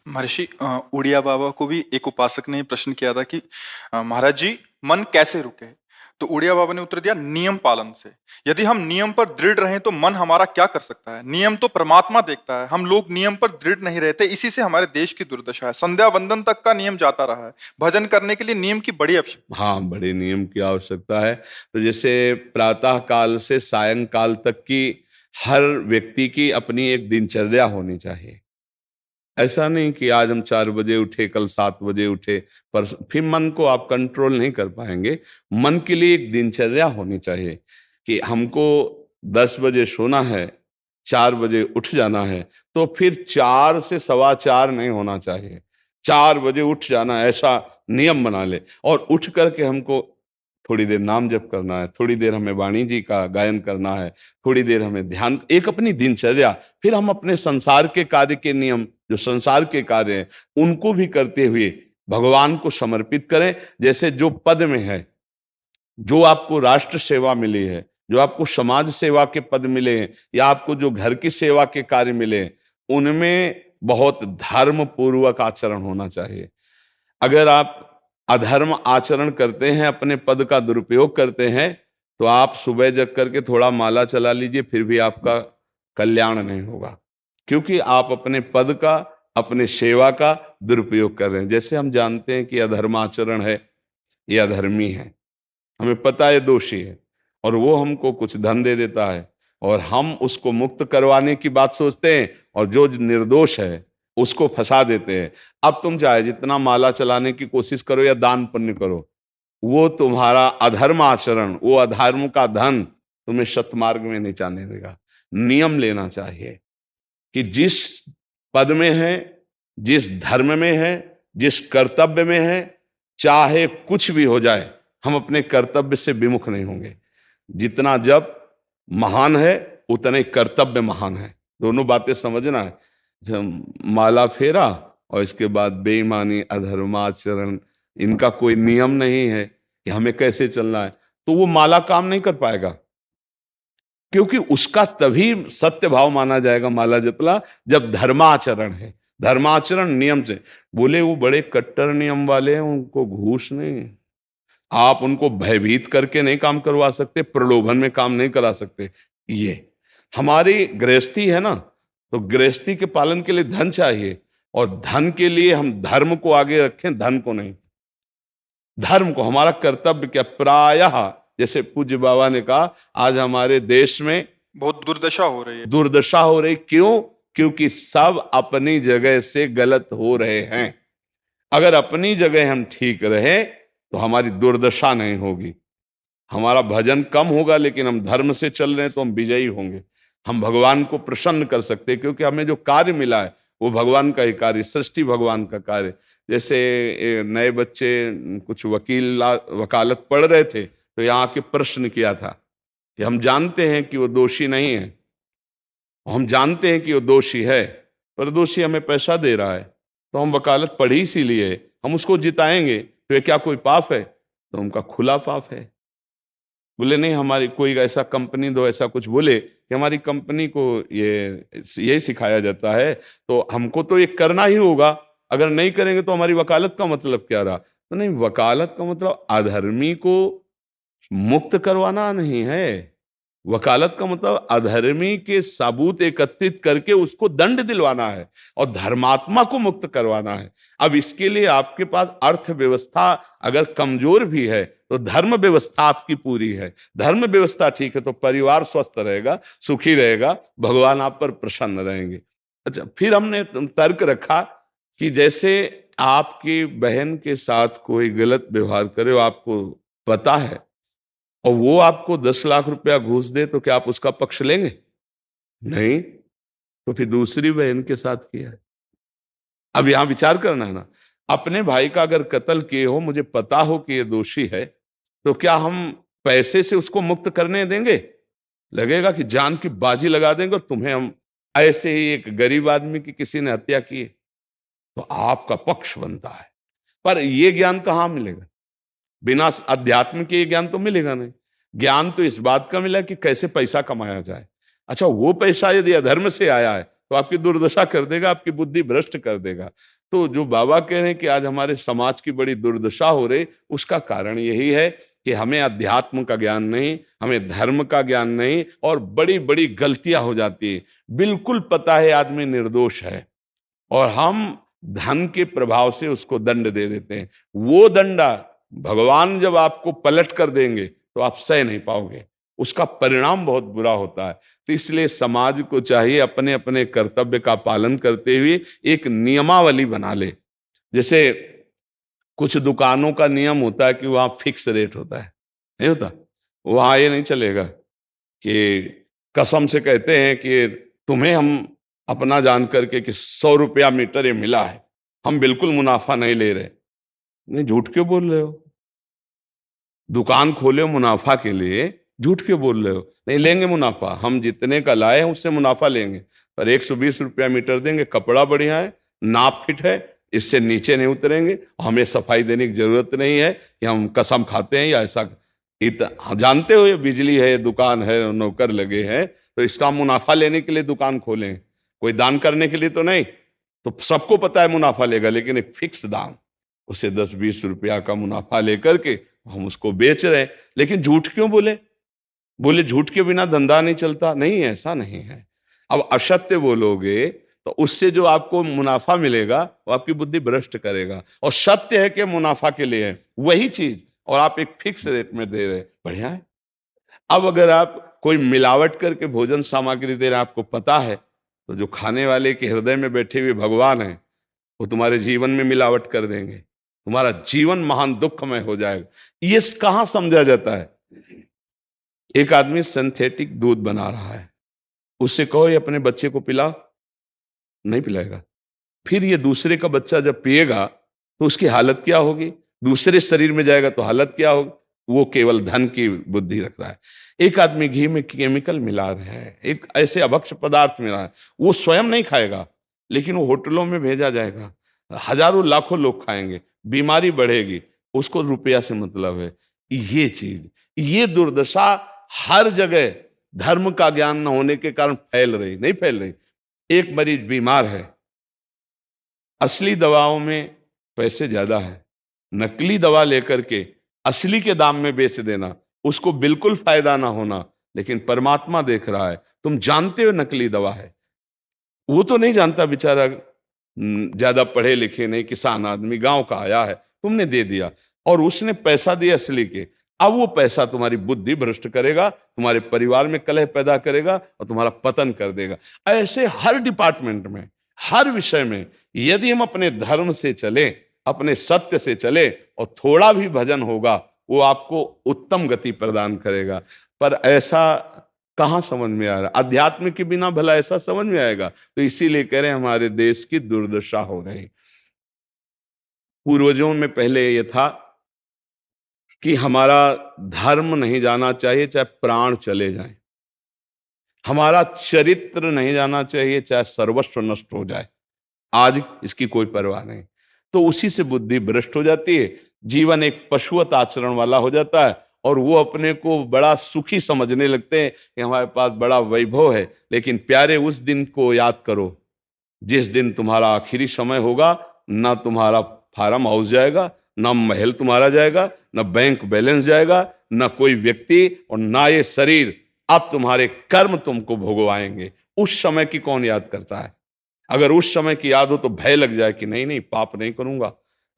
महर्षि उड़िया बाबा को भी एक उपासक ने प्रश्न किया था कि महाराज जी, मन कैसे रुके? तो उड़िया बाबा ने उत्तर दिया, नियम पालन से। यदि हम नियम पर दृढ़ रहें तो मन हमारा क्या कर सकता है? नियम तो परमात्मा देखता है। हम लोग नियम पर दृढ़ नहीं रहते, इसी से हमारे देश की दुर्दशा है। संध्या वंदन तक का नियम जाता रहा है। भजन करने के लिए नियम की बड़ी आवश्यकता। हाँ, बड़े नियम की आवश्यकता है। तो जैसे प्रातः काल से सायंकाल तक की हर व्यक्ति की अपनी एक दिनचर्या होनी चाहिए। ऐसा नहीं कि आज हम 4 बजे उठे, कल 7 बजे उठे, पर फिर मन को आप कंट्रोल नहीं कर पाएंगे। मन के लिए एक दिनचर्या होनी चाहिए कि हमको 10 बजे सोना है, 4 बजे उठ जाना है। तो फिर 4 से 4:15 नहीं होना चाहिए, 4 बजे उठ जाना, ऐसा नियम बना ले। और उठ करके हमको थोड़ी देर नाम जप करना है, थोड़ी देर हमें वाणी जी का गायन करना है, थोड़ी देर हमें ध्यान, एक अपनी दिनचर्या। फिर हम अपने संसार के कार्य के नियम, जो संसार के कार्य हैं, उनको भी करते हुए भगवान को समर्पित करें। जैसे जो पद में है, जो आपको राष्ट्र सेवा मिली है, जो आपको समाज सेवा के पद मिले हैं, या आपको जो घर की सेवा के कार्य मिले हैं, उनमें बहुत धर्म पूर्वक आचरण होना चाहिए। अगर आप अधर्म आचरण करते हैं, अपने पद का दुरुपयोग करते हैं, तो आप सुबह जग करके थोड़ा माला चला लीजिए, फिर भी आपका कल्याण नहीं होगा, क्योंकि आप अपने पद का, अपने सेवा का दुरुपयोग कर रहे हैं। जैसे हम जानते हैं कि अधर्म आचरण है, ये अधर्मी है, हमें पता है दोषी है, और वो हमको कुछ धन दे देता है, और हम उसको मुक्त करवाने की बात सोचते हैं, और जो निर्दोष है उसको फंसा देते हैं। अब तुम चाहे जितना माला चलाने की कोशिश करो या दान पुण्य करो, वो तुम्हारा अधर्म आचरण, वो अधर्म का धन तुम्हें सतमार्ग में नहीं जाने देगा। नियम लेना चाहिए कि जिस पद में है, जिस धर्म में है, जिस कर्तव्य में है, चाहे कुछ भी हो जाए, हम अपने कर्तव्य से विमुख नहीं होंगे। जितना जप महान है, उतने कर्तव्य महान है। दोनों बातें समझना है। जब माला फेरा और इसके बाद बेईमानी, अधर्माचरण, इनका कोई नियम नहीं है कि हमें कैसे चलना है, तो वो माला काम नहीं कर पाएगा, क्योंकि उसका तभी सत्य भाव माना जाएगा माला जपला जब धर्माचरण है। धर्माचरण नियम से। बोले वो बड़े कट्टर नियम वाले हैं, उनको घूस नहीं, आप उनको भयभीत करके नहीं काम करवा सकते, प्रलोभन में काम नहीं करा सकते। ये हमारी गृहस्थी है ना, तो गृहस्थी के पालन के लिए धन चाहिए, और धन के लिए हम धर्म को आगे रखें, धन को नहीं। धर्म को, हमारा कर्तव्य क्या, प्रायः जैसे पूज्य बाबा ने कहा, आज हमारे देश में बहुत दुर्दशा हो रही है। दुर्दशा हो रही, क्यों? क्योंकि सब अपनी जगह से गलत हो रहे हैं। अगर अपनी जगह हम ठीक रहे तो हमारी दुर्दशा नहीं होगी। हमारा भजन कम होगा, लेकिन हम धर्म से चल रहे हैं तो हम विजयी होंगे। हम भगवान को प्रसन्न कर सकते हैं, क्योंकि हमें जो कार्य मिला है वो भगवान का ही कार्य, सृष्टि भगवान का कार्य। जैसे नए बच्चे कुछ वकालत पढ़ रहे थे, तो यहाँ के प्रश्न किया था कि हम जानते हैं कि वो दोषी नहीं है, हम जानते हैं कि वो दोषी है, पर दोषी हमें पैसा दे रहा है, तो हम वकालत पढ़ी इसीलिए, हम उसको जिताएंगे, तो ये क्या कोई पाप है? तो उनका खुला पाप है। बोले नहीं, हमारी कोई ऐसा कंपनी दो, ऐसा कुछ बोले कि हमारी कंपनी को ये सिखाया जाता है, तो हमको तो ये करना ही होगा, अगर नहीं करेंगे तो हमारी वकालत का मतलब क्या रहा? तो नहीं, वकालत का मतलब अधर्मी को मुक्त करवाना नहीं है। वकालत का मतलब अधर्मी के सबूत एकत्रित करके उसको दंड दिलवाना है, और धर्मात्मा को मुक्त करवाना है। अब इसके लिए आपके पास अर्थव्यवस्था अगर कमजोर भी है, तो धर्म व्यवस्था आपकी पूरी है। धर्म व्यवस्था ठीक है तो परिवार स्वस्थ रहेगा, सुखी रहेगा, भगवान आप पर प्रसन्न रहेंगे। अच्छा, फिर हमने तर्क रखा कि जैसे आपकी बहन के साथ कोई गलत व्यवहार करे, आपको पता है, और वो आपको 10 लाख रुपया घूस दे, तो क्या आप उसका पक्ष लेंगे? नहीं। तो फिर दूसरी बहन के साथ किया है। अब यहां विचार करना है ना, अपने भाई का अगर कत्ल किए हो, मुझे पता हो कि ये दोषी है, तो क्या हम पैसे से उसको मुक्त करने देंगे? लगेगा कि जान की बाजी लगा देंगे, और तुम्हें हम, ऐसे ही एक गरीब आदमी की किसी ने हत्या की है, तो आपका पक्ष बनता है। पर यह ज्ञान कहां मिलेगा? बिना अध्यात्म के ज्ञान तो मिलेगा नहीं। ज्ञान तो इस बात का मिला कि कैसे पैसा कमाया जाए। अच्छा, वो पैसा यदि अधर्म से आया है तो आपकी दुर्दशा कर देगा, आपकी बुद्धि भ्रष्ट कर देगा। तो जो बाबा कह रहे हैं कि आज हमारे समाज की बड़ी दुर्दशा हो रही, उसका कारण यही है कि हमें अध्यात्म का ज्ञान नहीं, हमें धर्म का ज्ञान नहीं, और बड़ी बड़ी गलतियां हो जाती है। बिल्कुल पता है आदमी निर्दोष है और हम धन के प्रभाव से उसको दंड दे देते हैं। वो दंडा भगवान जब आपको पलट कर देंगे तो आप सह नहीं पाओगे, उसका परिणाम बहुत बुरा होता है। तो इसलिए समाज को चाहिए अपने अपने कर्तव्य का पालन करते हुए एक नियमावली बना ले। जैसे कुछ दुकानों का नियम होता है कि वहां फिक्स रेट होता है, नहीं होता? वहां ये नहीं चलेगा कि कसम से कहते हैं कि तुम्हें हम अपना जान करके कि 100 रुपया मीटर ये मिला है, हम बिल्कुल मुनाफा नहीं ले रहे। नहीं, झूठ क्यों बोल रहे हो? दुकान खोले हो मुनाफा के लिए, झूठ क्यों बोल रहे हो? नहीं लेंगे मुनाफा, हम जितने का लाए हैं उससे मुनाफा लेंगे, पर 120 रुपया मीटर देंगे, कपड़ा बढ़िया है, नाप फिट है, इससे नीचे नहीं उतरेंगे, हमें सफाई देने की जरूरत नहीं है कि हम कसम खाते हैं या ऐसा। हम जानते हो ये बिजली है, दुकान है, नौकर लगे हैं, तो इसका मुनाफा लेने के लिए दुकान खोलें, कोई दान करने के लिए तो नहीं। तो सबको पता है मुनाफा लेगा, लेकिन एक फिक्स दाम, उसे 10-20 रुपया का मुनाफा लेकर के हम उसको बेच रहे हैं। लेकिन झूठ क्यों बोले? बोले झूठ के बिना धंधा नहीं चलता। नहीं, ऐसा नहीं है। अब असत्य बोलोगे तो उससे जो आपको मुनाफा मिलेगा वो आपकी बुद्धि भ्रष्ट करेगा, और सत्य है कि मुनाफा के लिए है वही चीज, और आप एक फिक्स रेट में दे रहे, बढ़िया है। अब अगर आप कोई मिलावट करके भोजन सामग्री दे रहे हैं, आपको पता है, तो जो खाने वाले के हृदय में बैठे हुए भगवान है वो तुम्हारे जीवन में मिलावट कर देंगे, तुम्हारा जीवन महान दुखमय हो जाएगा। ये कहां समझा जाता है? एक आदमी सिंथेटिक दूध बना रहा है, उससे कहो ये अपने बच्चे को पिला, नहीं पिलाएगा। फिर ये दूसरे का बच्चा जब पिएगा तो उसकी हालत क्या होगी? दूसरे शरीर में जाएगा तो हालत क्या होगी? वो केवल धन की बुद्धि रख रहा है। एक आदमी घी में केमिकल मिला रहा है, एक ऐसे अभक्ष पदार्थ मिला है, वो स्वयं नहीं खाएगा, लेकिन वो होटलों में भेजा जाएगा, हजारों लाखों लोग खाएंगे, बीमारी बढ़ेगी, उसको रुपया से मतलब है। ये चीज, ये दुर्दशा हर जगह धर्म का ज्ञान न होने के कारण फैल रही, नहीं फैल रही। एक मरीज बीमार है, असली दवाओं में पैसे ज्यादा है, नकली दवा लेकर के असली के दाम में बेच देना, उसको बिल्कुल फायदा ना होना। लेकिन परमात्मा देख रहा है, तुम जानते हो नकली दवा है, वो तो नहीं जानता बेचारा, ज्यादा पढ़े लिखे नहीं, किसान आदमी गांव का आया है, तुमने दे दिया और उसने पैसा दिया असली के। अब वो पैसा तुम्हारी बुद्धि भ्रष्ट करेगा, तुम्हारे परिवार में कलह पैदा करेगा और तुम्हारा पतन कर देगा। ऐसे हर डिपार्टमेंट में, हर विषय में यदि हम अपने धर्म से चले, अपने सत्य से चले और थोड़ा भी भजन होगा, वो आपको उत्तम गति प्रदान करेगा। पर ऐसा कहां समझ में आ रहा? अध्यात्म के बिना भला ऐसा समझ में आएगा? तो इसीलिए कह रहे हैं हमारे देश की दुर्दशा हो रही। पूर्वजों में पहले ये था कि हमारा धर्म नहीं जाना चाहिए चाहे प्राण चले जाएं, हमारा चरित्र नहीं जाना चाहिए चाहे सर्वस्व नष्ट हो जाए। आज इसकी कोई परवाह नहीं, तो उसी से बुद्धि भ्रष्ट हो जाती है, जीवन एक पशुवत आचरण वाला हो जाता है, और वो अपने को बड़ा सुखी समझने लगते हैं कि हमारे पास बड़ा वैभव है। लेकिन प्यारे, उस दिन को याद करो जिस दिन तुम्हारा आखिरी समय होगा, ना तुम्हारा फार्म हाउस जाएगा, ना महल तुम्हारा जाएगा, ना बैंक बैलेंस जाएगा, ना कोई व्यक्ति, और ना ये शरीर। अब तुम्हारे कर्म तुमको भोगवाएंगे। उस समय की कौन याद करता है? अगर उस समय की याद हो तो भय लग जाए कि नहीं नहीं, पाप नहीं करूंगा,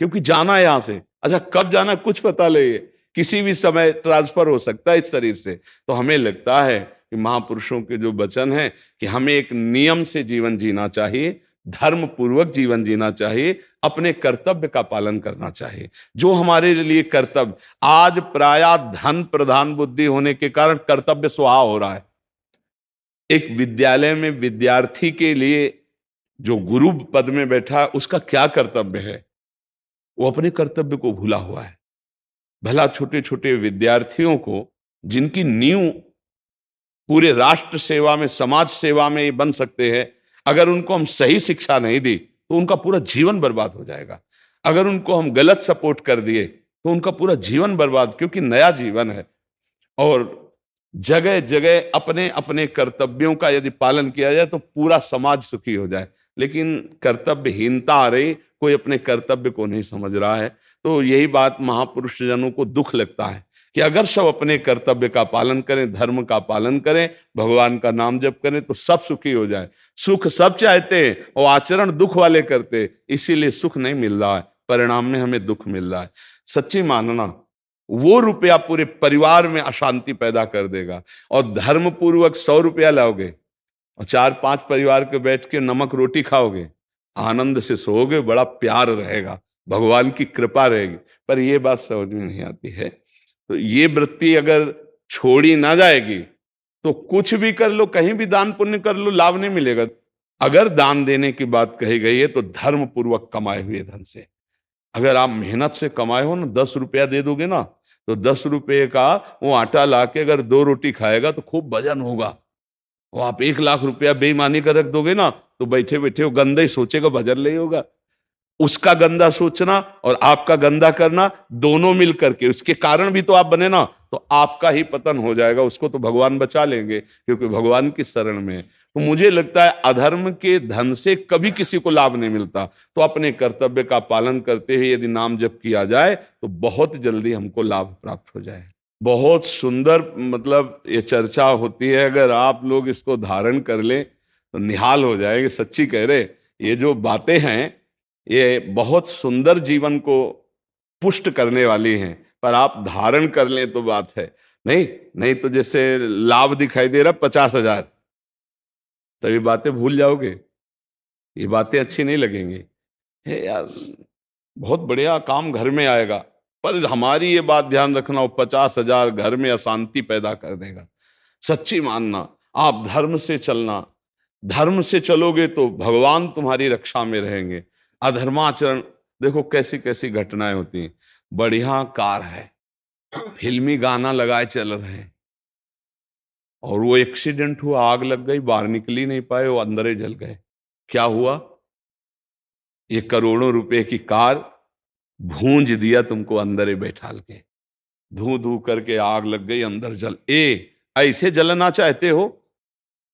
क्योंकि जाना है यहां से। अच्छा, कब जाना कुछ पता नहीं, किसी भी समय ट्रांसफर हो सकता है इस शरीर से। तो हमें लगता है कि महापुरुषों के जो वचन हैं कि हमें एक नियम से जीवन जीना चाहिए, धर्म पूर्वक जीवन जीना चाहिए, अपने कर्तव्य का पालन करना चाहिए। जो हमारे लिए कर्तव्य, आज प्रायः धन प्रधान बुद्धि होने के कारण कर्तव्य स्वाहा हो रहा है। एक विद्यालय में विद्यार्थी के लिए जो गुरु पद में बैठा है, उसका क्या कर्तव्य है? वो अपने कर्तव्य को भूला हुआ है। भला छोटे छोटे विद्यार्थियों को, जिनकी नींव पूरे राष्ट्र सेवा में, समाज सेवा में ये बन सकते हैं, अगर उनको हम सही शिक्षा नहीं दी तो उनका पूरा जीवन बर्बाद हो जाएगा। अगर उनको हम गलत सपोर्ट कर दिए तो उनका पूरा जीवन बर्बाद, क्योंकि नया जीवन है। और जगह जगह अपने अपने कर्तव्यों का यदि पालन किया जाए तो पूरा समाज सुखी हो जाए। लेकिन कर्तव्यहीनता आ रही, कोई अपने कर्तव्य को नहीं समझ रहा है। तो यही बात महापुरुष जनों को दुख लगता है कि अगर सब अपने कर्तव्य का पालन करें, धर्म का पालन करें, भगवान का नाम जप करें तो सब सुखी हो जाए। सुख सब चाहते हैं और आचरण दुख वाले करते, इसीलिए सुख नहीं मिल रहा है, परिणाम में हमें दुख मिल रहा है। सच्ची मानना, वो रुपया पूरे परिवार में अशांति पैदा कर देगा। और धर्म पूर्वक 100 रुपया लाओगे और 4-5 परिवार के बैठ के नमक रोटी खाओगे, आनंद से सोओगे, बड़ा प्यार रहेगा, भगवान की कृपा रहेगी। पर ये बात समझ में नहीं आती है। तो ये वृत्ति अगर छोड़ी ना जाएगी तो कुछ भी कर लो, कहीं भी दान पुण्य कर लो, लाभ नहीं मिलेगा। अगर दान देने की बात कही गई है तो धर्म पूर्वक कमाए हुए धन से। अगर आप मेहनत से कमाए हो ना, 10 रुपया दे दोगे ना, तो 10 रुपये का वो आटा ला के अगर 2 रोटी खाएगा तो खूब वजन होगा। और आप 1 लाख रुपया बेईमानी कर रख दोगे ना, तो बैठे बैठे वो गंदा ही सोचेगा, भजन नहीं होगा। उसका गंदा सोचना और आपका गंदा करना, दोनों मिल करके, उसके कारण भी तो आप बने ना, तो आपका ही पतन हो जाएगा। उसको तो भगवान बचा लेंगे क्योंकि भगवान की शरण में है। तो मुझे लगता है अधर्म के धन से कभी किसी को लाभ नहीं मिलता। तो अपने कर्तव्य का पालन करते हुए यदि नाम जप किया जाए तो बहुत जल्दी हमको लाभ प्राप्त हो जाए। बहुत सुंदर, मतलब ये चर्चा होती है, अगर आप लोग इसको धारण कर लें तो निहाल हो जाएंगे। सच्ची कह रहे, ये जो बातें हैं ये बहुत सुंदर जीवन को पुष्ट करने वाली हैं, पर आप धारण कर लें तो बात है। नहीं नहीं तो जैसे लाभ दिखाई दे रहा 50,000, तभी बातें भूल जाओगे, ये बातें अच्छी नहीं लगेंगी। हे यार, बहुत बढ़िया काम घर में आएगा, पर हमारी ये बात ध्यान रखना, वो 50,000 घर में अशांति पैदा कर देगा। सच्ची मानना, आप धर्म से चलना, धर्म से चलोगे तो भगवान तुम्हारी रक्षा में रहेंगे। अधर्माचरण, देखो कैसी कैसी घटनाएं होती हैं। बढ़िया कार है, फिल्मी गाना लगाए चल रहे हैं, और वो एक्सीडेंट हुआ, आग लग गई, बाहर निकल ही नहीं पाए, वो अंदर ही जल गए। क्या हुआ? ये करोड़ों रुपए की कार भूंज दिया तुमको अंदर ही बैठाल के, धू धू करके आग लग गई, अंदर जल। ऐसे जलना चाहते हो,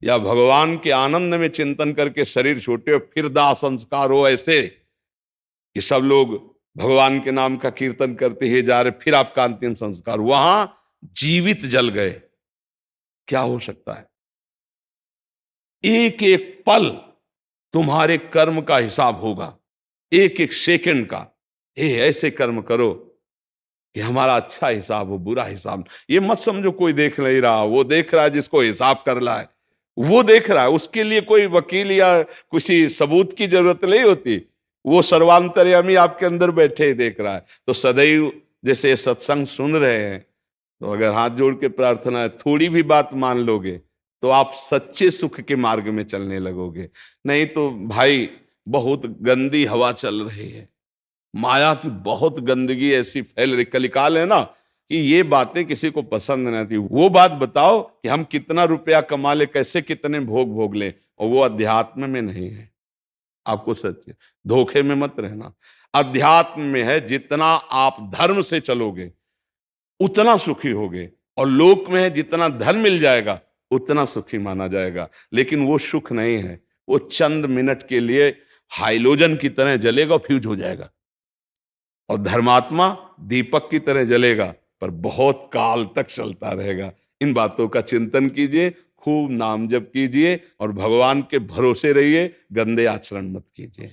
या भगवान के आनंद में चिंतन करके शरीर छूटे हो, फिर दाह संस्कार हो ऐसे कि सब लोग भगवान के नाम का कीर्तन करते ही जा रहे, फिर आपका अंतिम संस्कार, वहां जीवित जल गए। क्या हो सकता है? एक एक पल तुम्हारे कर्म का हिसाब होगा, एक एक सेकंड का। ऐसे कर्म करो कि हमारा अच्छा हिसाब हो, बुरा हिसाब। ये मत समझो कोई देख नहीं रहा, वो देख रहा है, जिसको हिसाब करना है वो देख रहा है। उसके लिए कोई वकील या किसी सबूत की जरूरत नहीं होती, वो सर्वांतर्यामी आपके अंदर बैठे ही देख रहा है। तो सदैव जैसे सत्संग सुन रहे हैं, तो अगर हाथ जोड़ के प्रार्थना है, थोड़ी भी बात मान लोगे तो आप सच्चे सुख के मार्ग में चलने लगोगे। नहीं तो भाई, बहुत गंदी हवा चल रही है, माया की बहुत गंदगी ऐसी फैल रही, कलिकाल है ना, कि ये बातें किसी को पसंद नहीं आती। वो बात बताओ कि हम कितना रुपया कमा ले, कैसे कितने भोग भोग ले, और वो अध्यात्म में नहीं है। आपको सच, धोखे में मत रहना। अध्यात्म में है, जितना आप धर्म से चलोगे उतना सुखी होगे, और लोक में है जितना धन मिल जाएगा उतना सुखी माना जाएगा। लेकिन वो सुख नहीं है, वो चंद मिनट के लिए हाइलोजन की तरह जलेगा, फ्यूज हो जाएगा। और धर्मात्मा दीपक की तरह जलेगा, पर बहुत काल तक चलता रहेगा। इन बातों का चिंतन कीजिए, खूब नाम जप कीजिए, और भगवान के भरोसे रहिए, गंदे आचरण मत कीजिए।